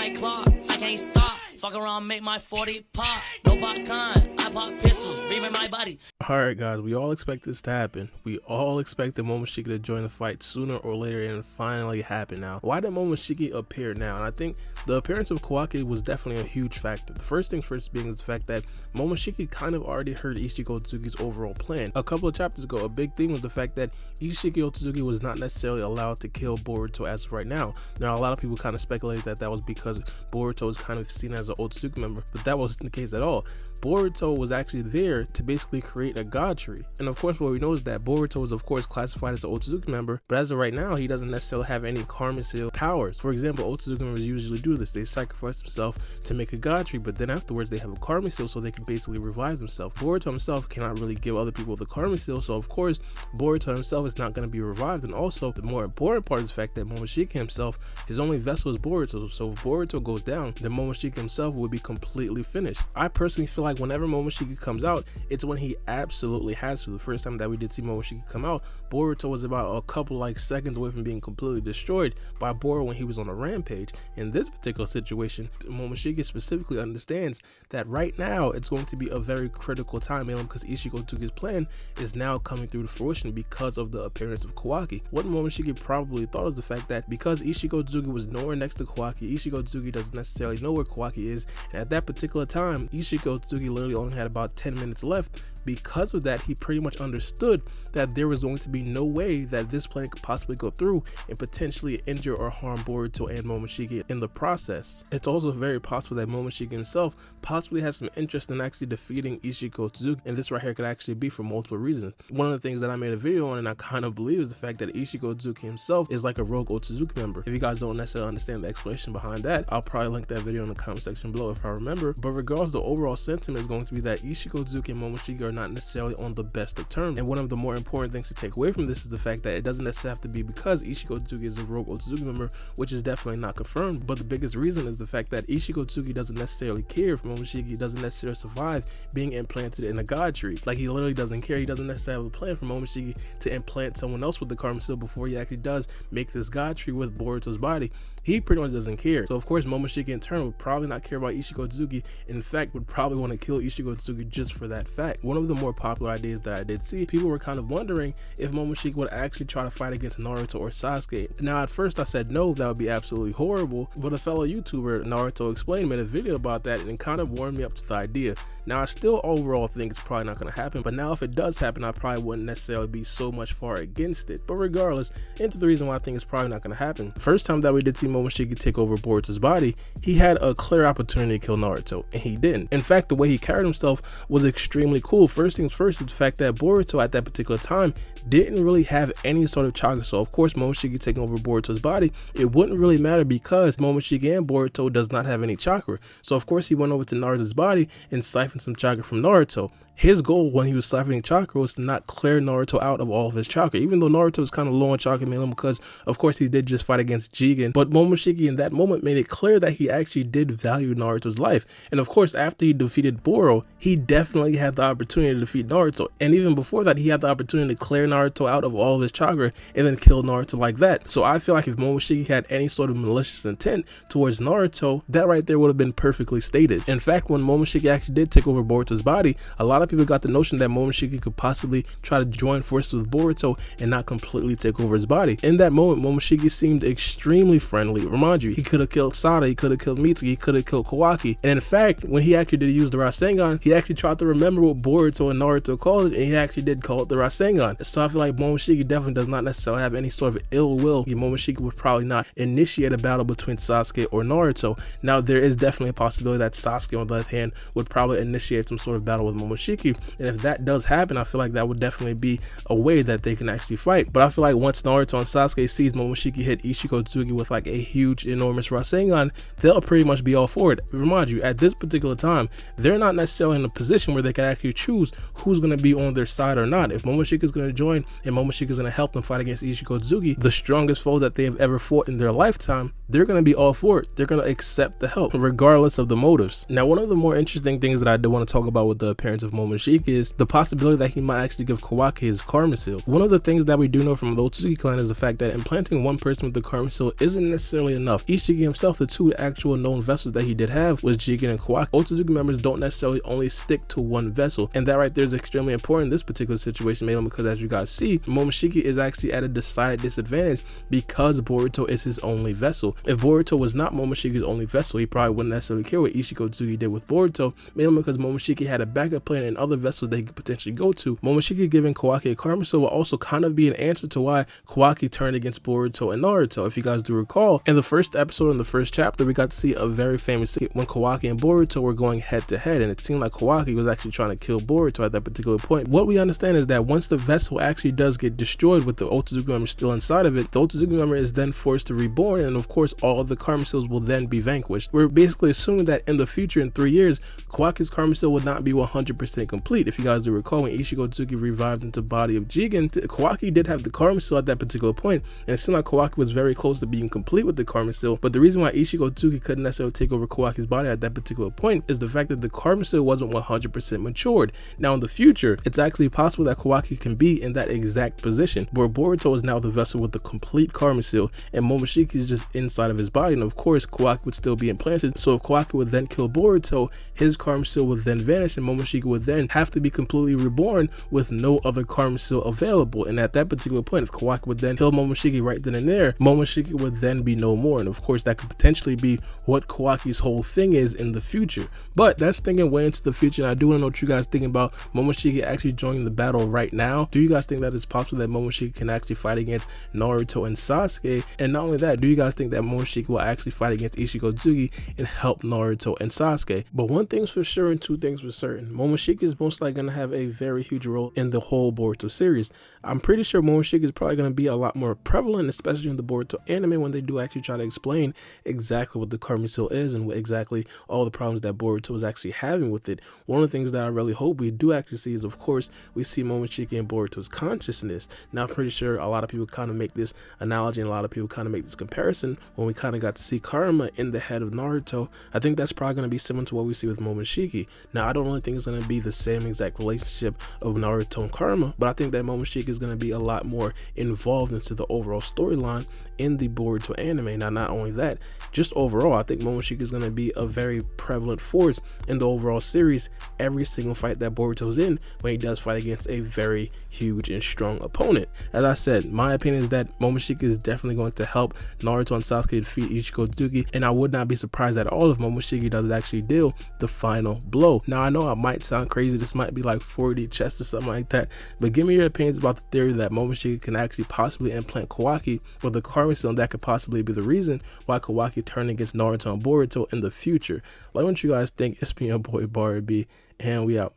like Clark, I can't stop. Fuck around, make my 40 pop. No popcorn, I pop pistols, reaming my body. Alright guys, we all expect this to happen. We all expected Momoshiki to join the fight sooner or later, and it finally happened now. Why did Momoshiki appear now? And I think the appearance of Kawaki was definitely a huge factor. The first thing first being the fact that Momoshiki kind of already heard Isshiki Otsutsuki's overall plan. A couple of chapters ago, a big thing was the fact that Isshiki Otsutsuki was not necessarily allowed to kill Boruto as of right now. Now, a lot of people kind of speculate that that was because Boruto is kind of seen as an Otsutsuki member, but that wasn't the case at all. Boruto was actually there to basically create a god tree. And of course, what we know is that Boruto is of course classified as an Otsutsuki member, but as of right now, he doesn't necessarily have any karma seal powers. For example, Otsutsuki members usually do this. They sacrifice themselves to make a god tree, but then afterwards they have a karma seal so they can basically revive themselves. Boruto himself cannot really give other people the karma seal, so of course, Boruto himself is not going to be revived. And also, the more important part is the fact that Momoshiki himself, his only vessel is Boruto, so if Boruto goes down, then Momoshiki himself would be completely finished. I personally feel like whenever Momoshiki comes out, it's when he absolutely has to. The first time that we did see Momoshiki come out, Boruto was about a couple seconds away from being completely destroyed by Boruto when he was on a rampage. In this particular situation, Momoshiki specifically understands that right now it's going to be a very critical time because Isshiki Otsuki's plan is now coming through to fruition because of the appearance of Kawaki. What Momoshiki probably thought is the fact that because Isshiki Otsuki was nowhere next to Kawaki, Isshiki Otsuki doesn't necessarily know where Kawaki is, and at that particular time, Isshiki Otsuki literally only had about 10 minutes left. Because of that, he pretty much understood that there was going to be no way that this plan could possibly go through and potentially injure or harm Boruto and Momoshiki in the process. It's also very possible that Momoshiki himself possibly has some interest in actually defeating Isshiki Otsutsuki, and this right here could actually be for multiple reasons. One of the things that I made a video on and I kind of believe is the fact that Isshiki Otsutsuki himself is like a rogue Otsutsuki member. If you guys don't necessarily understand the explanation behind that, I'll probably link that video in the comment section below if I remember. But regardless, the overall sentiment is going to be that Isshiki Otsutsuki and Momoshiki are not necessarily on the best of terms. And one of the more important things to take away from this is the fact that it doesn't necessarily have to be because Isshiki Otsutsuki is a rogue Otsutsuki member, which is definitely not confirmed. But the biggest reason is the fact that Isshiki Otsutsuki doesn't necessarily care if Momoshiki doesn't necessarily survive being implanted in a god tree. Like, he literally doesn't care. He doesn't necessarily have a plan for Momoshiki to implant someone else with the karma seal before he actually does make this god tree with Boruto's body. He pretty much doesn't care. So of course, Momoshiki in turn would probably not care about Isshiki Otsutsuki. In fact, would probably want to kill Isshiki Otsutsuki just for that fact. One of the more popular ideas that I did see, people were kind of wondering if Momoshiki would actually try to fight against Naruto or Sasuke. Now at first I said no, that would be absolutely horrible, but a fellow YouTuber, Naruto Explained, made a video about that and kind of warmed me up to the idea. Now I still overall think it's probably not going to happen, but now if it does happen, I probably wouldn't necessarily be so much far against it. But regardless, into the reason why I think it's probably not going to happen. The first time that we did see Momoshiki take over Boruto's body, he had a clear opportunity to kill Naruto, and he didn't. In fact, the way he carried himself was extremely cool. First things first is the fact that Boruto at that particular time didn't really have any sort of chakra, so of course Momoshiki taking over Boruto's body, it wouldn't really matter because Momoshiki and Boruto does not have any chakra. So of course he went over to Naruto's body and siphoned some chakra from Naruto. His goal when he was siphoning chakra was to not clear Naruto out of all of his chakra, even though Naruto was kind of low on chakra mainly because of course he did just fight against Jigen. But Momoshiki in that moment made it clear that he actually did value Naruto's life. And of course, after he defeated Boro, he definitely had the opportunity to defeat Naruto. And even before that, he had the opportunity to clear Naruto out of all of his chakra and then kill Naruto like that. So I feel like if Momoshiki had any sort of malicious intent towards Naruto, that right there would have been perfectly stated. In fact, when Momoshiki actually did take over Boruto's body, a lot of people got the notion that Momoshiki could possibly try to join forces with Boruto and not completely take over his body. In that moment, Momoshiki seemed extremely friendly. Remind you, he could have killed Sada, he could have killed Mitsuki, he could have killed Kawaki. And in fact, when he actually did use the Rasengan, he actually tried to remember what Boruto and Naruto called it, and he actually did call it the Rasengan. So I feel like Momoshiki definitely does not necessarily have any sort of ill will. Momoshiki would probably not initiate a battle between Sasuke or Naruto. Now, there is definitely a possibility that Sasuke, on the other hand, would probably initiate some sort of battle with Momoshiki. And if that does happen, I feel like that would definitely be a way that they can actually fight. But I feel like once Naruto and Sasuke sees Momoshiki hit Isshiki Otsutsuki with like a huge, enormous Rasengan, they'll pretty much be all for it. Remind you, at this particular time, they're not necessarily in a position where they can actually choose who's going to be on their side or not. If Momoshiki is going to join and Momoshiki is going to help them fight against Isshiki Otsutsuki, the strongest foe that they have ever fought in their lifetime, they're going to be all for it. They're going to accept the help regardless of the motives. Now, one of the more interesting things that I do want to talk about with the appearance of Momoshiki is the possibility that he might actually give Kawaki his karma seal. One of the things that we do know from the Otsutsuki clan is the fact that implanting one person with the karma seal isn't necessarily enough. Isshiki himself, the two actual known vessels that he did have was Jigen and Kawaki. Otsutsuki members don't necessarily only stick to one vessel, and that right there is extremely important in this particular situation, mainly because, as you guys see, Momoshiki is actually at a decided disadvantage because Boruto is his only vessel. If Boruto was not Momoshiki's only vessel, he probably wouldn't necessarily care what Isshiki Otsutsuki did with Boruto, mainly because Momoshiki had a backup plan and other vessels that he could potentially go to. Momoshiki giving Kawaki a karma seal will also kind of be an answer to why Kawaki turned against Boruto and Naruto. If you guys do recall, in the first episode, in the first chapter, we got to see a very famous scene when Kawaki and Boruto were going head to head, and it seemed like Kawaki was actually trying to kill Boruto at that particular point. What we understand is that once the vessel actually does get destroyed with the Otsutsuki member still inside of it, the Otsutsuki member is then forced to reborn, and of course all of the karma seals will then be vanquished. We're basically assuming that in the future, in 3 years, Kawaki's karma seal would not be 100% complete. If you guys do recall, when Isshiki Otsutsuki revived into the body of Jigen, Kawaki did have the karma seal at that particular point, and it seemed like Kawaki was very close to being complete with the karma seal. But the reason why Isshiki Otsutsuki couldn't necessarily take over Kawaki's body at that particular point is the fact that the karma seal wasn't 100% matured. Now in the future, it's actually possible that Kawaki can be in that exact position where Boruto is now the vessel with the complete karma seal and Momoshiki is just inside of his body, and of course Kawaki would still be implanted. So if Kawaki would then kill Boruto, his karma seal would then vanish and Momoshiki would then have to be completely reborn with no other karma seal available. And at that particular point, if Kawaki would then kill Momoshiki right then and there, Momoshiki would then be no more, and of course that could potentially be what Kawaki's whole thing is in the future. But that's thinking way into the future, and I do want to know what you guys think about Momoshiki actually joining the battle right now. Do you guys think that it's possible that Momoshiki can actually fight against Naruto and Sasuke? And not only that, do you guys think that Momoshiki will actually fight against Isshiki Otsutsuki and help Naruto and Sasuke? But one thing's for sure and two things for certain: Momoshiki is most likely going to have a very huge role in the whole Boruto series. I'm pretty sure Momoshiki is probably going to be a lot more prevalent, especially in the Boruto anime, when they do actually try to explain exactly what the karma seal is and what exactly all the problems that Boruto is actually having with it. One of the things that I really hope we do actually see is, of course, we see Momoshiki and Boruto's consciousness. Now I'm pretty sure a lot of people kind of make this analogy and a lot of people kind of make this comparison when we kind of got to see karma in the head of Naruto. I think that's probably going to be similar to what we see with Momoshiki. Now I don't really think it's going to be the same exact relationship of Naruto and karma, but I think that Momoshiki is going to be a lot more involved into the overall storyline in the Boruto anime. Now not only that, just overall I think Momoshiki is going to be a very prevalent force in the overall series every single fight that Boruto's in when he does fight against a very huge and strong opponent. As I said, my opinion is that Momoshiki is definitely going to help Naruto and Sasuke defeat Isshiki Otsutsuki, and I would not be surprised at all if Momoshiki does actually deal the final blow. Now I know I might sound crazy, this might be like 4D chess or something like that, but give me your opinions about the theory that Momoshiki can actually possibly implant Kawaki with the karma seal, and that could possibly be the reason why Kawaki turned against Naruto and Boruto in the future. Like what you guys think. It's me, your boy Baara B, and we out.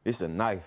It's a knife.